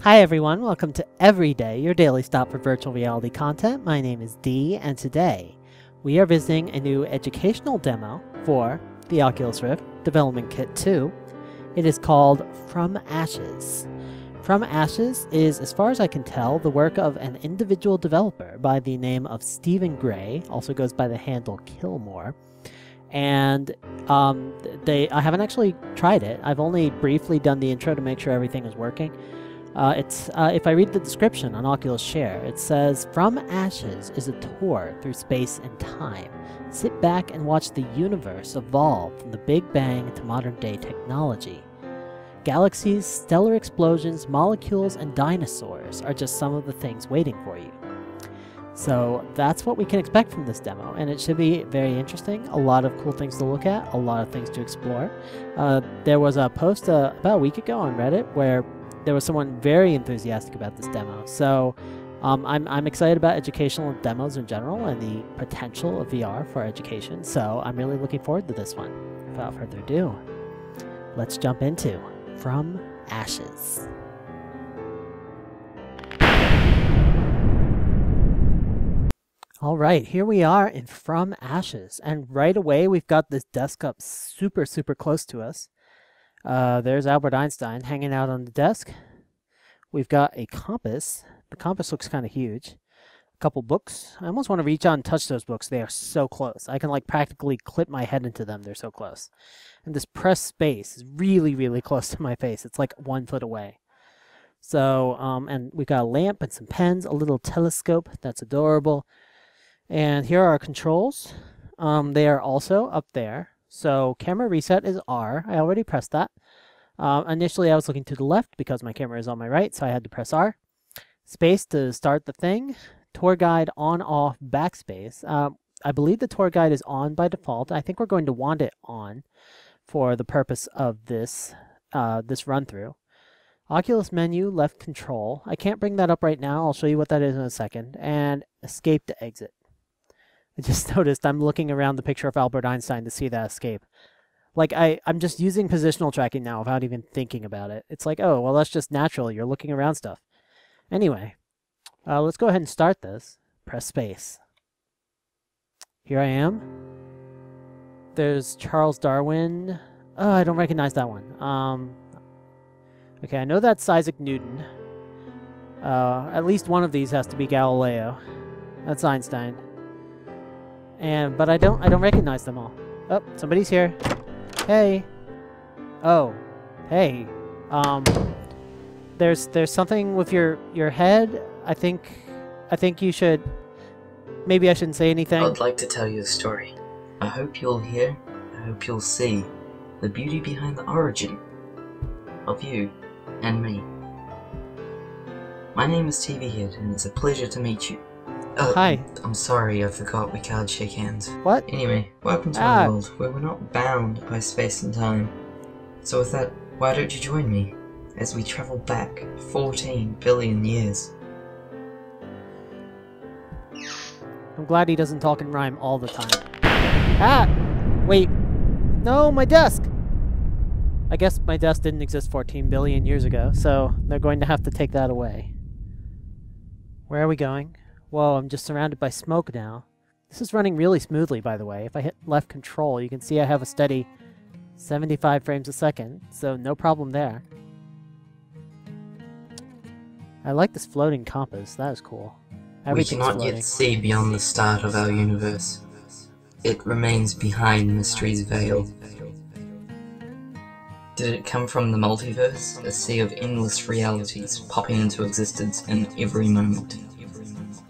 Hi everyone, welcome to Everyday, your daily stop for virtual reality content. My name is Dee, and today we are visiting a new educational demo for the Oculus Rift Development Kit 2. It is called From Ashes. From Ashes is, as far as I can tell, the work of an individual developer by the name of Stephen Gray, also goes by the handle Killmore. And I haven't actually tried it. I've only briefly done the intro to make sure everything is working. If I read the description on Oculus Share, it says, From Ashes is a tour through space and time. Sit back and watch the universe evolve from the Big Bang to modern-day technology. Galaxies, stellar explosions, molecules, and dinosaurs are just some of the things waiting for you. So that's what we can expect from this demo, and it should be very interesting. A lot of cool things to look at, a lot of things to explore. There was a post about a week ago on Reddit where there was someone very enthusiastic about this demo. So I'm excited about educational demos in general and the potential of VR for education. So I'm really looking forward to this one. Without further ado, let's jump into From Ashes. Alright, here we are in From Ashes, and right away we've got this desk up super close to us. There's Albert Einstein hanging out on the desk. We've got a compass. The compass looks kind of huge. A couple books. I almost want to reach out and touch those books. They are so close. I can like practically clip my head into them. They're so close. And this press space is really close to my face. It's like 1 foot away. So, and we've got a lamp and some pens, a little telescope. That's adorable. And here are our controls. They are also up there. So camera reset is R. I already pressed that. Initially I was looking to the left because my camera is on my right, so I had to press R. Space to start the thing. Tour guide on, off, backspace. I believe the tour guide is on by default. I think we're going to want it on for the purpose of this run through. Oculus menu, left control. I can't bring that up right now. I'll show you what that is in a second. And escape to exit. I just noticed I'm looking around the picture of Albert Einstein to see that escape. Like, I'm just using positional tracking now without even thinking about it. It's like, oh, well, that's just natural. You're looking around stuff. Anyway, let's go ahead and start this. Press space. Here I am. There's Charles Darwin. Oh, I don't recognize that one. Okay, I know that's Isaac Newton. At least one of these has to be Galileo. That's Einstein. But I don't recognize them all. Oh, somebody's here. Hey. Oh. Hey. There's something with your head. I think you should. Maybe I shouldn't say anything. I'd like to tell you a story. I hope you'll hear, I hope you'll see the beauty behind the origin of you and me. My name is TV Head, and it's a pleasure to meet you. Oh, hi. I'm sorry, I forgot we can't shake hands. What? Anyway, welcome to a world where we're not bound by space and time. So with that, why don't you join me as we travel back 14 billion years? I'm glad he doesn't talk in rhyme all the time. Ah! Wait. No, my desk! I guess my desk didn't exist 14 billion years ago, so they're going to have to take that away. Where are we going? Whoa, I'm just surrounded by smoke now. This is running really smoothly, by the way. If I hit left control, you can see I have a steady 75 frames a second, so no problem there. I like this floating compass. That is cool. We cannot yet see beyond the start of our universe. It remains behind mystery's veil. Did it come from the multiverse, a sea of endless realities popping into existence in every moment?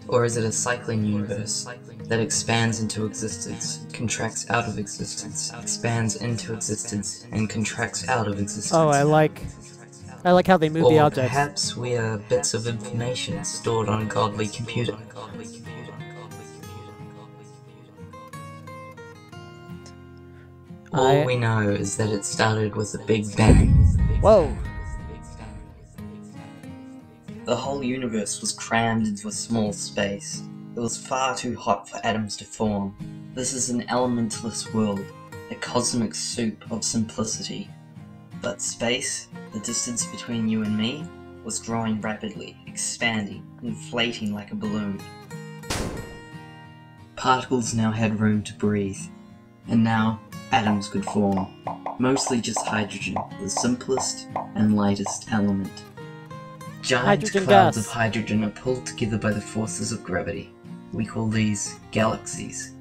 Or is it a cycling universe that expands into existence, contracts out of existence, expands into existence, and contracts out of existence? Oh, I like how they move the objects. Or perhaps we are bits of information stored on a godly computer. All we know is that it started with a Big Bang. Whoa! The whole universe was crammed into a small space. It was far too hot for atoms to form. This is an elementless world, a cosmic soup of simplicity. But space, the distance between you and me, was growing rapidly, expanding, inflating like a balloon. Particles now had room to breathe, and now atoms could form, mostly just hydrogen, the simplest and lightest element. Giant Hydrogen clouds gas. of hydrogen are pulled together by the forces of gravity. We call these galaxies.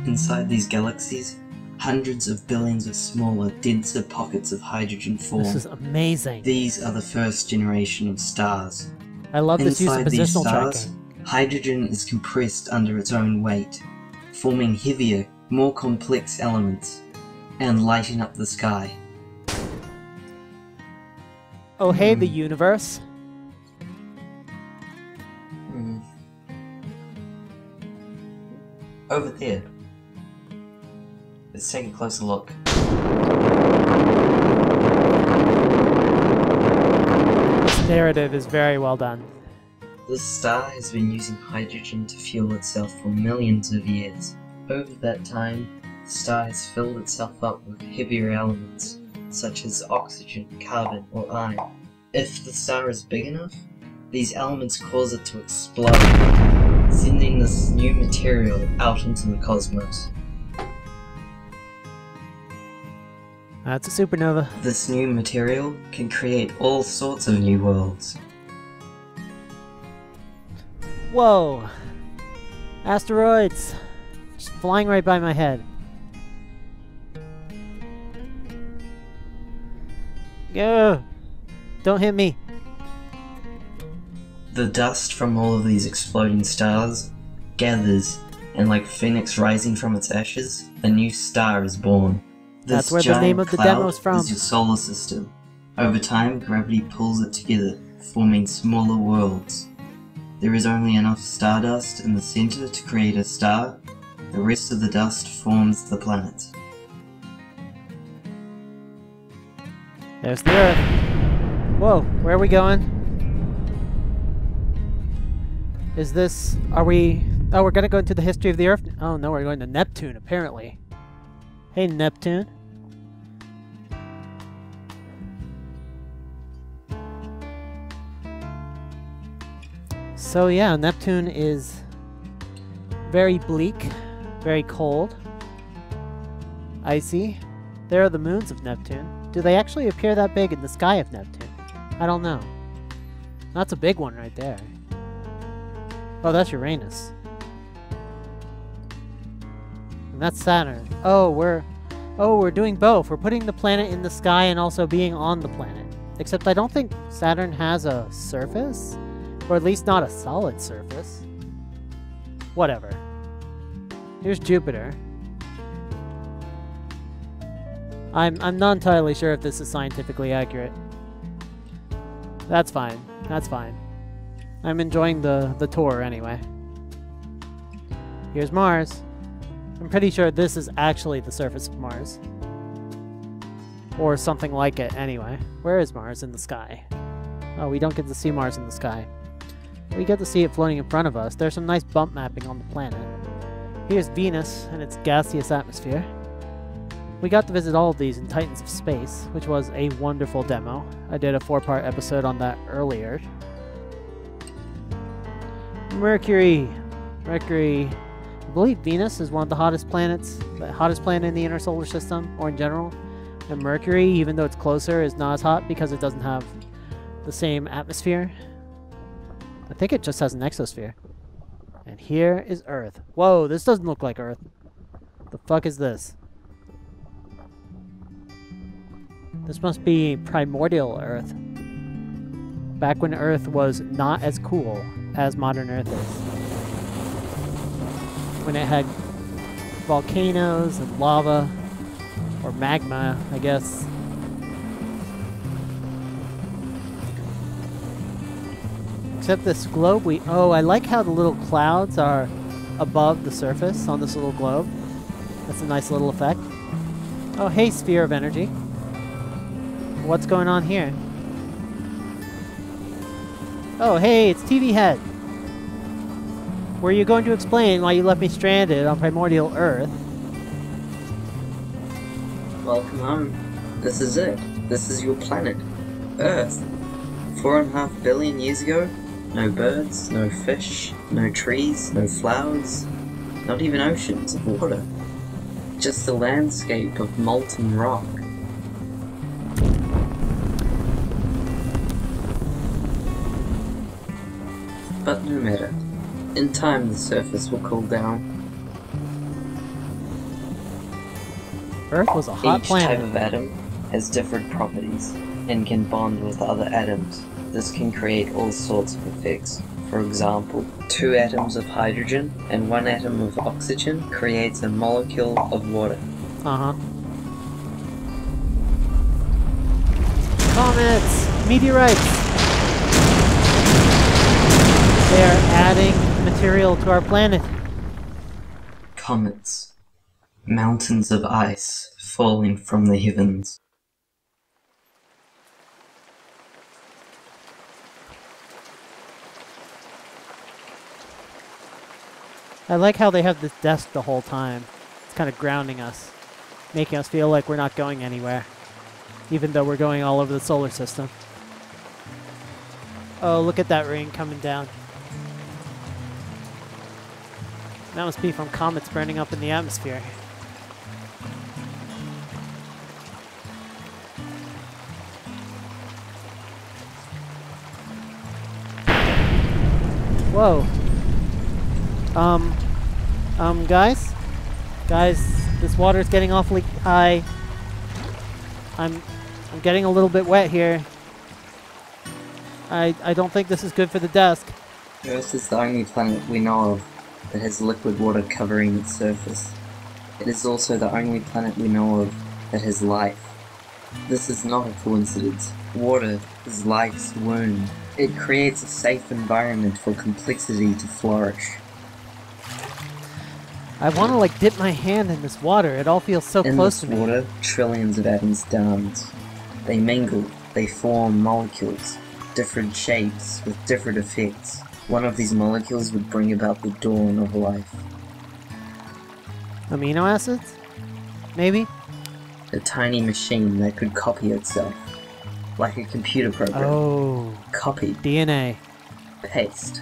Inside these galaxies, hundreds of billions of smaller, denser pockets of hydrogen form. This is amazing. These are the first generation of stars. I love this use of Inside these positional stars, tracking. hydrogen is compressed under its own weight, forming heavier, more complex elements, and lighting up the sky. Oh hey, the universe. Over there. Let's take a closer look. This narrative is very well done. This star has been using hydrogen to fuel itself for millions of years. Over that time, the star has filled itself up with heavier elements, such as oxygen, carbon, or iron. If the star is big enough, these elements cause it to explode, sending this new material out into the cosmos. That's a supernova. This new material can create all sorts of new worlds. Whoa! Asteroids! Just flying right by my head. Go! Don't hit me. The dust from all of these exploding stars gathers, and like Phoenix rising from its ashes, a new star is born. That's This where the giant name of the cloud demo's from. is your solar system. Over time, gravity pulls it together, forming smaller worlds. There is only enough stardust in the center to create a star. The rest of the dust forms the planets. There's the Earth. Whoa, where are we going? Is this... Are we... Oh, we're gonna go into the history of the Earth? Oh no, we're going to Neptune, apparently. Hey, Neptune. So yeah, Neptune is very bleak, very cold, icy. There are the moons of Neptune. Do they actually appear that big in the sky of Neptune? I don't know. That's a big one right there. Oh, that's Uranus. And that's Saturn. Oh, we're doing both. We're putting the planet in the sky and also being on the planet. Except I don't think Saturn has a surface. Or at least not a solid surface. Whatever. Here's Jupiter. I'm not entirely sure if this is scientifically accurate. That's fine. That's fine. I'm enjoying the tour anyway. Here's Mars. I'm pretty sure this is actually the surface of Mars. Or something like it anyway. Where is Mars in the sky? Oh, we don't get to see Mars in the sky. We get to see it floating in front of us. There's some nice bump mapping on the planet. Here's Venus and its gaseous atmosphere. We got to visit all of these in Titans of Space, which was a wonderful demo. I did a 4-part episode on that earlier. Mercury. Mercury. I believe Venus is one of the hottest planets, the hottest planet in the inner solar system, or in general. And Mercury, even though it's closer, is not as hot because it doesn't have the same atmosphere. I think it just has an exosphere. And here is Earth. Whoa, this doesn't look like Earth. The fuck is this? This must be primordial Earth. Back when Earth was not as cool as modern Earth is. When it had volcanoes and lava, or magma, I guess. Except this globe, oh, I like how the little clouds are above the surface on this little globe. That's a nice little effect. Oh, hey, sphere of energy. What's going on here? Oh, hey, it's TV Head. Were you going to explain why you left me stranded on primordial Earth? Welcome home. This is it. This is your planet, Earth. 4.5 billion years ago, no birds, no fish, no trees, no flowers, not even oceans of water. Just a landscape of molten rock. But no matter. In time the surface will cool down. Earth was a hot Each planet. type of atom has different properties and can bond with other atoms. This can create all sorts of effects. For example, 2 atoms of hydrogen and 1 atom of oxygen creates a molecule of water. Comets! Meteorites! They are adding material to our planet. Comets. Mountains of ice falling from the heavens. I like how they have this desk the whole time. It's kind of grounding us, making us feel like we're not going anywhere, even though we're going all over the solar system. Oh, look at that rain coming down. That must be from comets burning up in the atmosphere. Whoa. Guys, this water's getting awfully high. I'm getting a little bit wet here. I don't think this is good for the desk. Earth is the only planet we know of that has liquid water covering its surface. It is also the only planet we know of that has life. This is not a coincidence. Water is life's womb. It creates a safe environment for complexity to flourish. I want to like dip my hand in this water. It all feels so close to me. In this water, trillions of atoms dance. They mingle, they form molecules, different shapes with different effects. One of these molecules would bring about the dawn of life. Amino acids? Maybe? A tiny machine that could copy itself. Like a computer program. Oh. Copy. DNA. Paste.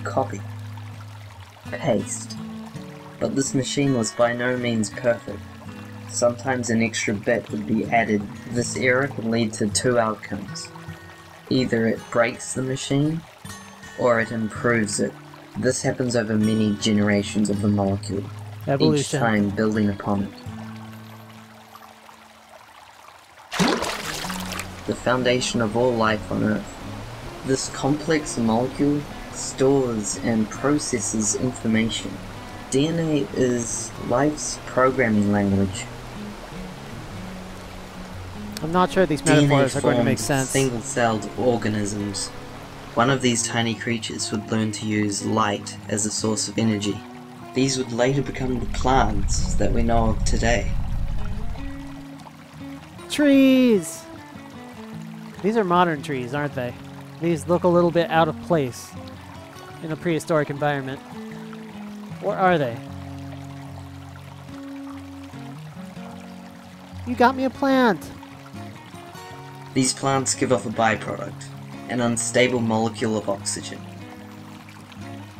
Copy. Paste. But this machine was by no means perfect. Sometimes an extra bit would be added. This error can lead to 2 outcomes. Either it breaks the machine, or it improves it. This happens over many generations of the molecule, Evolution. each time building upon it. The foundation of all life on Earth. This complex molecule stores and processes information. DNA is life's programming language. I'm not sure these metaphors are going to make forms sense. Single-celled organisms. One of these tiny creatures would learn to use light as a source of energy. These would later become the plants that we know of today. Trees! These are modern trees, aren't they? These look a little bit out of place in a prehistoric environment. Or are they? You got me a plant! These plants give off a byproduct, an unstable molecule of oxygen.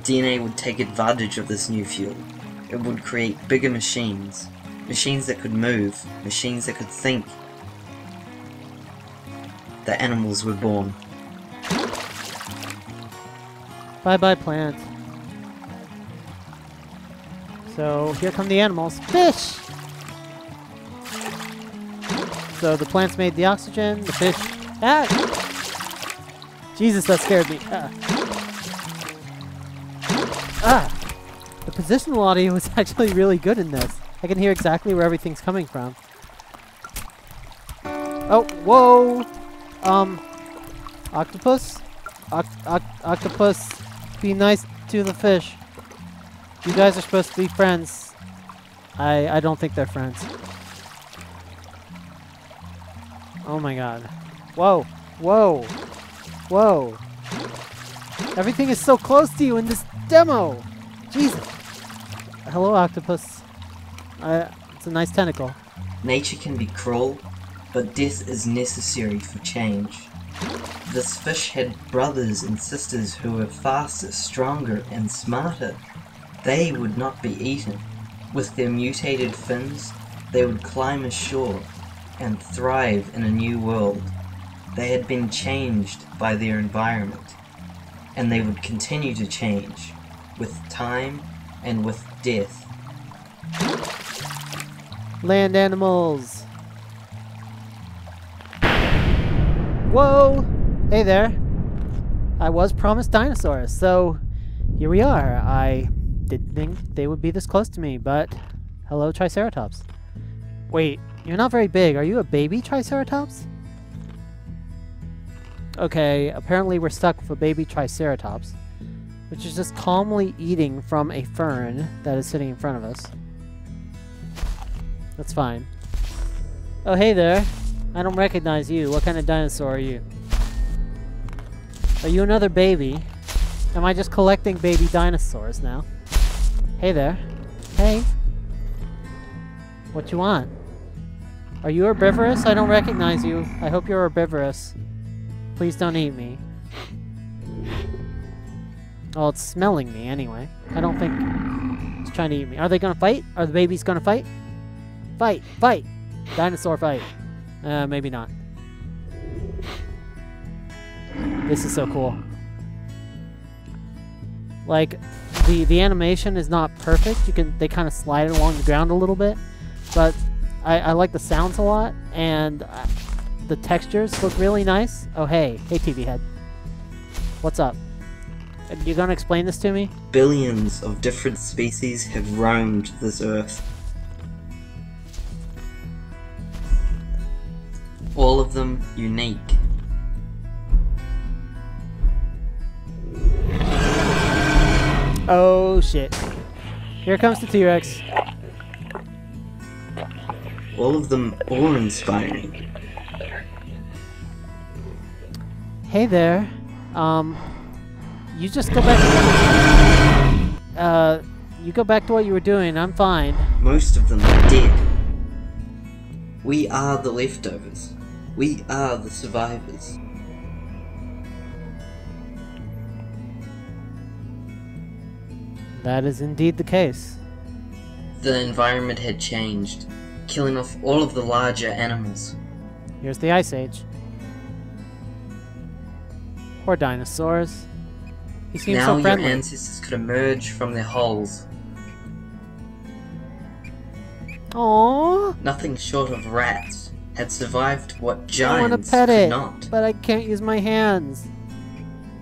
DNA would take advantage of this new fuel. It would create bigger machines, machines that could move, machines that could think. The animals were born. Bye-bye, plant. So, here come the animals. Fish! So, the plants made the oxygen, the fish... Ah! Jesus, that scared me. The positional audio was actually really good in this. I can hear exactly where everything's coming from. Oh, whoa! Octopus? Octopus, be nice to the fish. You guys are supposed to be friends. I don't think they're friends. Oh my god. Whoa. Whoa. Whoa. Everything is so close to you in this demo! Jesus. Hello, octopus. It's a nice tentacle. Nature can be cruel, but death is necessary for change. This fish had brothers and sisters who were faster, stronger, and smarter. They would not be eaten. With their mutated fins, they would climb ashore and thrive in a new world. They had been changed by their environment, and they would continue to change with time and with death. Land animals! Whoa! Hey there! I was promised dinosaurs, so here we are. I didn't think they would be this close to me, but hello, Triceratops. Wait, you're not very big. Are you a baby Triceratops? Okay, apparently we're stuck with a baby Triceratops, which is just calmly eating from a fern that is sitting in front of us. That's fine. Oh, hey there. I don't recognize you. What kind of dinosaur are you? Are you another baby? Am I just collecting baby dinosaurs now? Hey there. Hey. What you want? Are you herbivorous? I don't recognize you. I hope you're herbivorous. Please don't eat me. Oh, it's smelling me anyway. I don't think it's trying to eat me. Are they gonna fight? Are the babies gonna fight? Fight! Fight! Dinosaur fight. Maybe not. This is so cool. Like, the animation is not perfect. They kind of slide along the ground a little bit, but I like the sounds a lot, and the textures look really nice. Oh, hey TV head. What's up? You gonna explain this to me? Billions of different species have roamed this earth. All of them unique. Oh shit. Here comes the T-Rex. All of them awe-inspiring. Hey there. You just go back. You go back to what you were doing. I'm fine. Most of them are dead. We are the leftovers. We are the survivors. That is indeed the case. The environment had changed, killing off all of the larger animals. Here's the Ice Age. Poor dinosaurs. He seems Now so friendly. your ancestors could emerge from their holes. Aww. Nothing short of rats had survived what I want giants to pet could it, not. but I can't use my hands.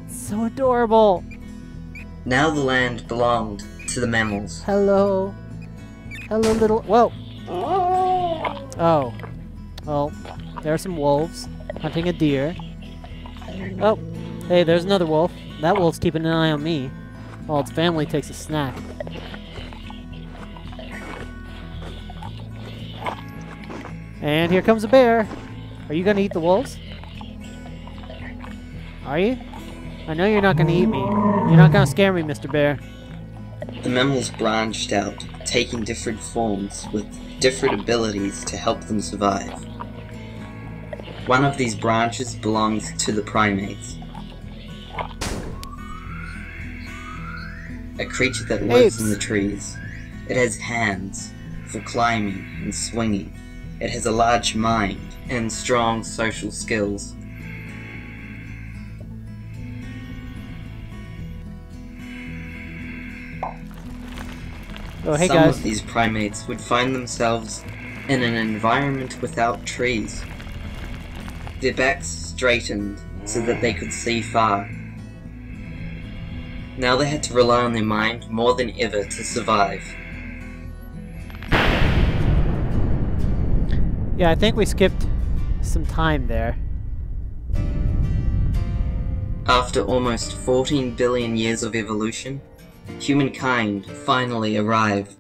It's so adorable. Now the land belonged to the mammals. Hello. Hello, little... Whoa. Oh. Well, there are some wolves hunting a deer. Oh. Hey, there's another wolf. That wolf's keeping an eye on me while its family takes a snack. And here comes a bear. Are you gonna eat the wolves? Are you? I know you're not gonna eat me. You're not gonna scare me, Mr. Bear. The mammals branched out, taking different forms with different abilities to help them survive. One of these branches belongs to the primates. A creature that lives in the trees. It has hands for climbing and swinging. It has a large mind and strong social skills. Oh, hey Some guys. of these primates would find themselves in an environment without trees. Their backs straightened so that they could see far. Now they had to rely on their mind more than ever to survive. Yeah, I think we skipped some time there. After almost 14 billion years of evolution, humankind finally arrived.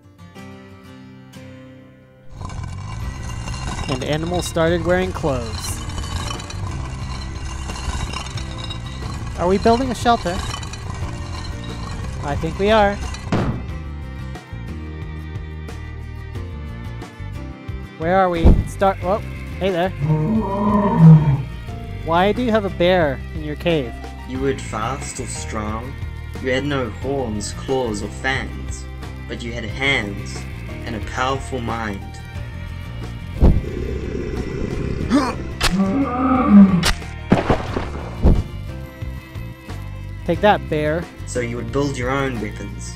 And animals started wearing clothes. Are we building a shelter? I think we are. Where are we? Start. Oh, hey there. Why do you have a bear in your cave? You weren't fast or strong. You had no horns, claws, or fangs. But you had hands and a powerful mind. Take that, bear. So you would build your own weapons,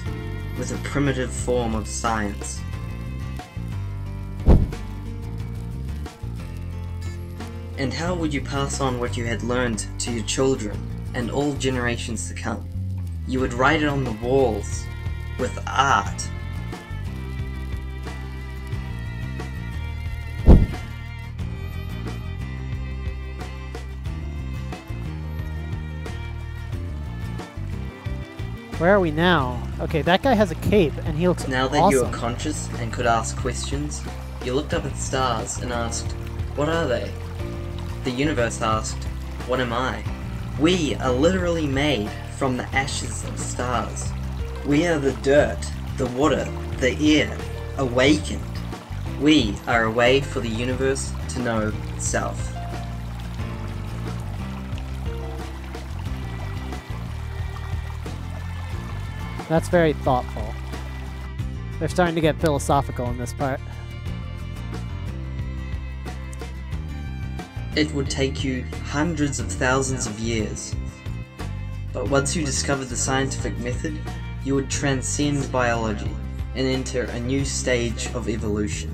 with a primitive form of science. And how would you pass on what you had learned to your children and all generations to come? You would write it on the walls, with art. Where are we now? Okay, that guy has a cape, and he looks Now that awesome. you are conscious and could ask questions, you looked up at the stars and asked, what are they? The universe asked, what am I? We are literally made from the ashes of stars. We are the dirt, the water, the air, awakened. We are a way for the universe to know itself. That's very thoughtful. They're starting to get philosophical in this part. It would take you hundreds of thousands of years. But once you discovered the scientific method, you would transcend biology and enter a new stage of evolution,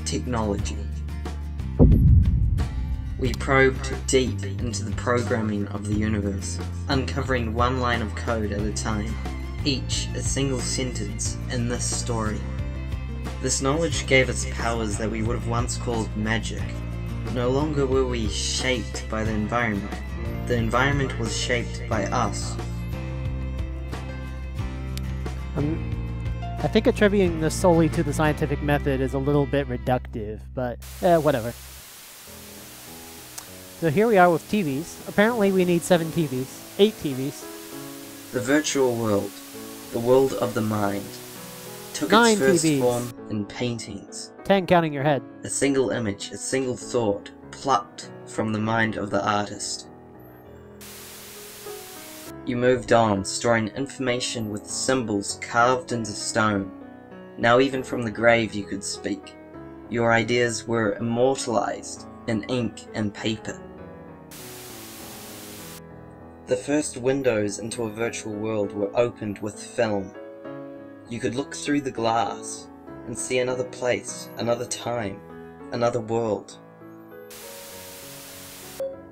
technology. We probed deep into the programming of the universe, uncovering one line of code at a time, each a single sentence in this story. This knowledge gave us powers that we would have once called magic. No longer were we shaped by the environment was shaped by us. I think attributing this solely to the scientific method is a little bit reductive, but whatever. So here we are with TVs. Apparently we need 7 TVs. 8 TVs. The virtual world, the world of the mind, took 9 its first TVs. form in paintings. 10 counting your head. A single image, a single thought, plucked from the mind of the artist. You moved on, storing information with symbols carved into stone. Now even from the grave you could speak. Your ideas were immortalized in ink and paper. The first windows into a virtual world were opened with film. You could look through the glass and see another place, another time, another world.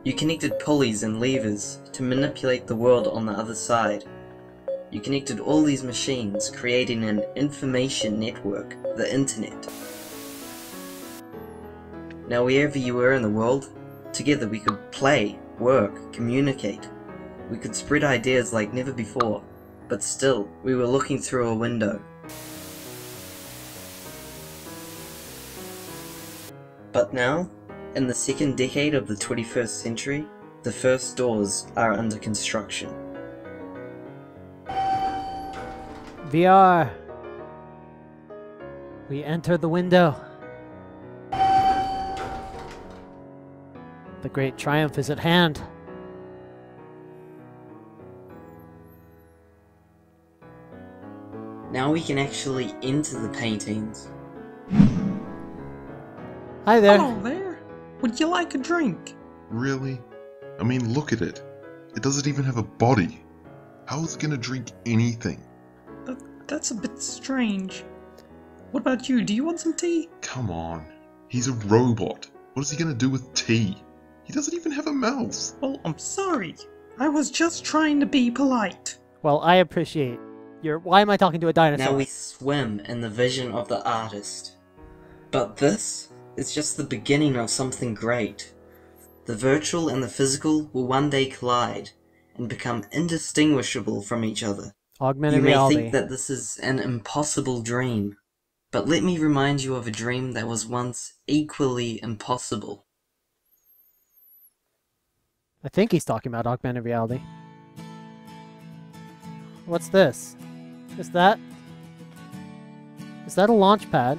You connected pulleys and levers to manipulate the world on the other side. You connected all these machines, creating an information network, the internet. Now wherever you were in the world, together we could play, work, communicate. We could spread ideas like never before, but still, we were looking through a window. But now, in the second decade of the 21st century, the first doors are under construction. VR. We enter the window. The great triumph is at hand. Now we can actually enter the paintings. Hi there. Hello there. Would you like a drink? Really? I mean, look at it. It doesn't even have a body. How is it gonna drink anything? That's a bit strange. What about you? Do you want some tea? Come on. He's a robot. What is he gonna do with tea? He doesn't even have a mouth. Well, I'm sorry. I was just trying to be polite. Well, I appreciate your... Why am I talking to a dinosaur? Now we swim in the vision of the artist. But this is just the beginning of something great. The virtual and the physical will one day collide and become indistinguishable from each other. Augmented You may reality. think that this is an impossible dream, but let me remind you of a dream that was once equally impossible. I think he's talking about augmented reality. What's this? Is that a launch pad?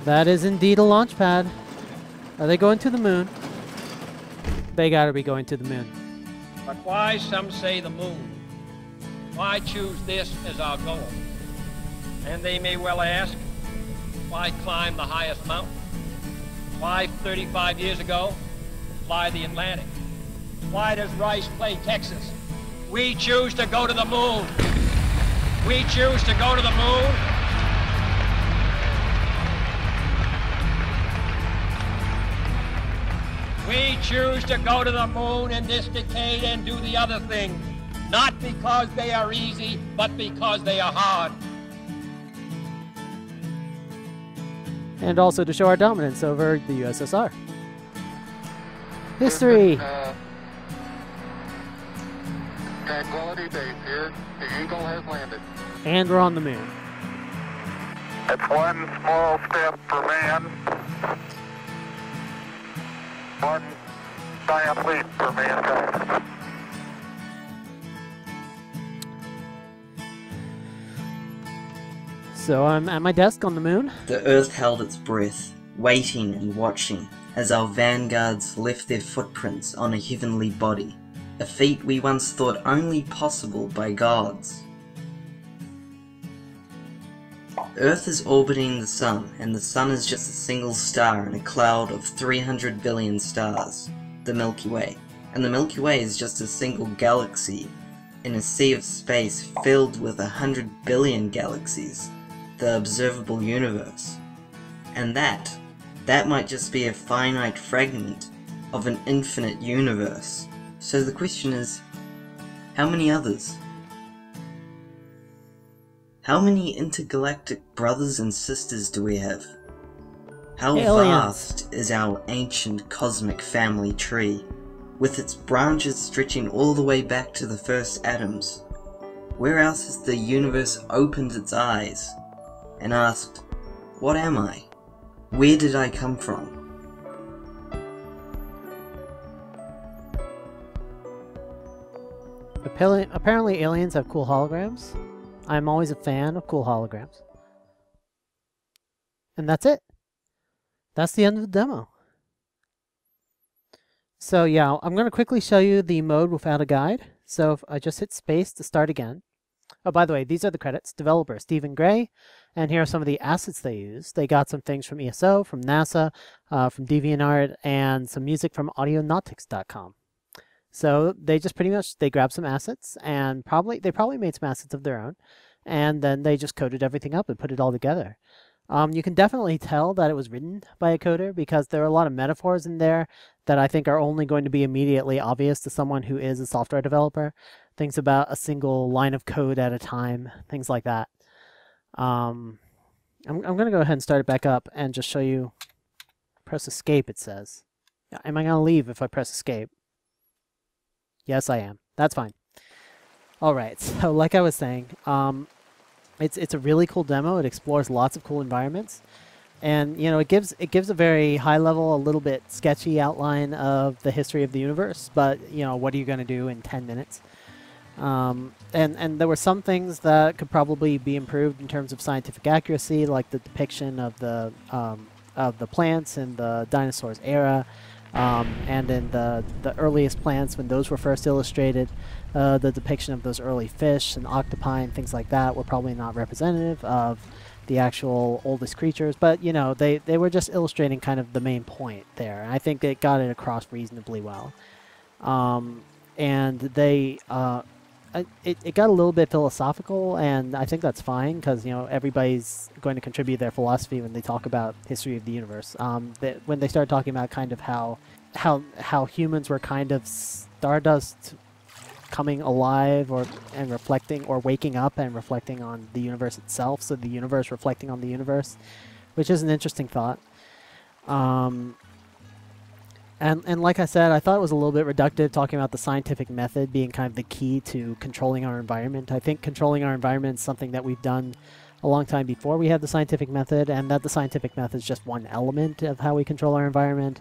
That is indeed a launch pad. Are they going to the moon? They gotta be going to the moon. But why, some say, the moon? Why choose this as our goal? And they may well ask, why climb the highest mountain? Why, 35 years ago, fly the Atlantic? Why does Rice play Texas? We choose to go to the moon. We choose to go to the moon. We choose to go to the moon in this decade and do the other things, not because they are easy, but because they are hard. And also to show our dominance over the USSR. History! Tranquility Base here. The Eagle has landed. And we're on the moon. It's one small step for man, one giant leap for mankind. So I'm at my desk on the moon. The Earth held its breath, waiting and watching as our vanguards left their footprints on a heavenly body, a feat we once thought only possible by gods. Earth is orbiting the Sun, and the Sun is just a single star in a cloud of 300 billion stars, the Milky Way. And the Milky Way is just a single galaxy in a sea of space filled with 100 billion galaxies, the observable universe. And that might just be a finite fragment of an infinite universe. So the question is, how many others? How many intergalactic brothers and sisters do we have? How vast is our ancient cosmic family tree, with its branches stretching all the way back to the first atoms? Where else has the universe opened its eyes and asked, what am I? Where did I come from? Apparently aliens have cool holograms. I'm always a fan of cool holograms. And that's it. That's the end of the demo. So yeah, I'm going to quickly show you the mode without a guide. So if I just hit space to start again. Oh, by the way, these are the credits. Developer Stephen Gray. And here are some of the assets they use. They got some things from ESO, from NASA, from DeviantArt, and some music from audionautics.com. So they just pretty much, they grabbed some assets and they probably made some assets of their own, and then they just coded everything up and put it all together. You can definitely tell that it was written by a coder because there are a lot of metaphors in there that I think are only going to be immediately obvious to someone who is a software developer. Things about a single line of code at a time, things like that. I'm going to go ahead and start it back up and just show you. Press escape, it says. Am I going to leave if I press escape? Yes, I am. That's fine. All right. So, like I was saying, it's a really cool demo. It explores lots of cool environments, and you know, it gives a very high level, a little bit sketchy outline of the history of the universe. But you know, what are you going to do in 10 minutes? And there were some things that could probably be improved in terms of scientific accuracy, like the depiction of the plants in the dinosaurs era. And in the earliest plants, when those were first illustrated, the depiction of those early fish and octopi and things like that were probably not representative of the actual oldest creatures. But, you know, they were just illustrating kind of the main point there. And I think they got it across reasonably well. And it got a little bit philosophical, and I think that's fine because, you know, everybody's going to contribute their philosophy when they talk about history of the universe. When they started talking about kind of how humans were kind of stardust coming alive and reflecting, or waking up and reflecting on the universe itself, so the universe reflecting on the universe, which is an interesting thought. And like I said, I thought it was a little bit reductive talking about the scientific method being kind of the key to controlling our environment. I think controlling our environment is something that we've done a long time before we had the scientific method, and that the scientific method is just one element of how we control our environment.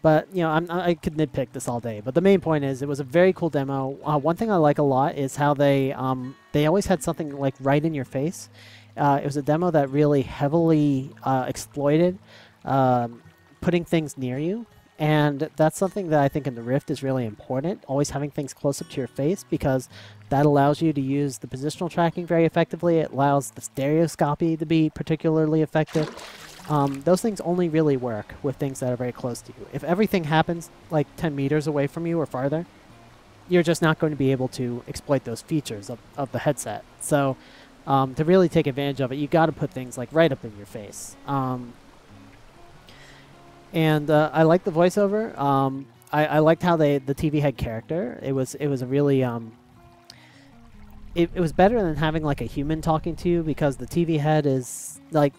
But, you know, I could nitpick this all day. But the main point is it was a very cool demo. One thing I like a lot is how they always had something like right in your face. It was a demo that really heavily exploited putting things near you. And that's something that I think in the Rift is really important, always having things close up to your face, because that allows you to use the positional tracking very effectively. It allows the stereoscopy to be particularly effective. Those things only really work with things that are very close to you. If everything happens like 10 meters away from you or farther, you're just not going to be able to exploit those features of the headset. So to really take advantage of it, you got to put things like right up in your face. And I liked the voiceover. I liked how the TV had character. It was a really it was better than having like a human talking to you, because the TV head is like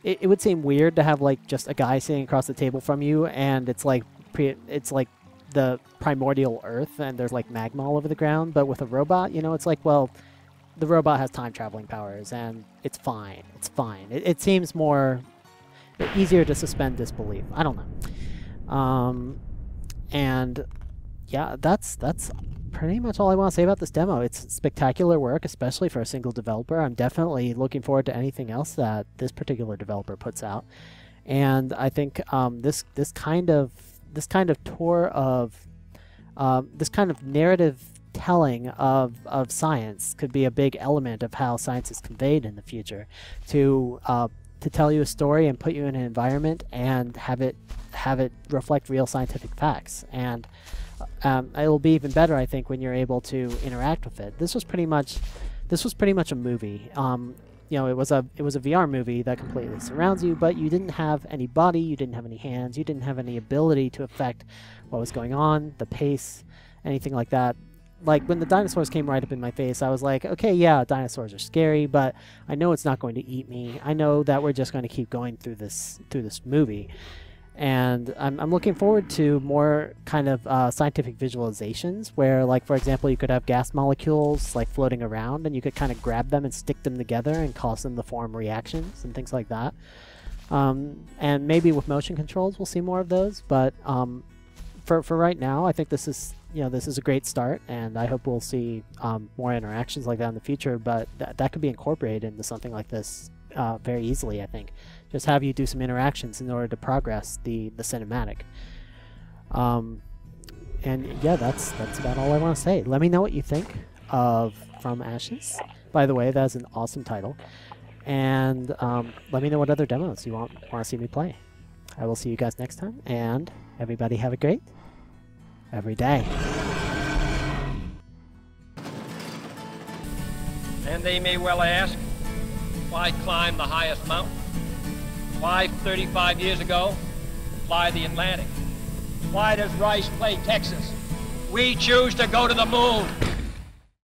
it would seem weird to have like just a guy sitting across the table from you, and it's like the primordial Earth, and there's like magma all over the ground. But with a robot, you know, it's like, well, the robot has time traveling powers, and it's fine. It's fine. It seems more easier to suspend disbelief. I don't know. And yeah, that's pretty much all I want to say about this demo. It's spectacular work, especially for a single developer. I'm definitely looking forward to anything else that this particular developer puts out. And I think this kind of tour of this kind of narrative telling of science could be a big element of how science is conveyed in the future, to tell you a story and put you in an environment and have it reflect real scientific facts. And it'll be even better, I think, when you're able to interact with it. This was pretty much a movie. You know, it was a VR movie that completely surrounds you, but you didn't have any body, you didn't have any hands, you didn't have any ability to affect what was going on, the pace, anything like that. Like, when the dinosaurs came right up in my face, I was like, okay, yeah, dinosaurs are scary, but I know it's not going to eat me. I know that we're just going to keep going through this movie. And I'm looking forward to more kind of scientific visualizations where, like, for example, you could have gas molecules like floating around, and you could kind of grab them and stick them together and cause them to form reactions and things like that. And maybe with motion controls we'll see more of those, but for right now, I think this is a great start, and I hope we'll see more interactions like that in the future. But that could be incorporated into something like this very easily, I think. Just have you do some interactions in order to progress the cinematic. And yeah, that's about all I want to say. Let me know what you think of From Ashes. By the way, that's an awesome title. And let me know what other demos you want to see me play. I will see you guys next time, and everybody have a great every day. And they may well ask, why climb the highest mountain? Why 35 years ago fly the Atlantic? Why does Rice play Texas? We choose to go to the moon.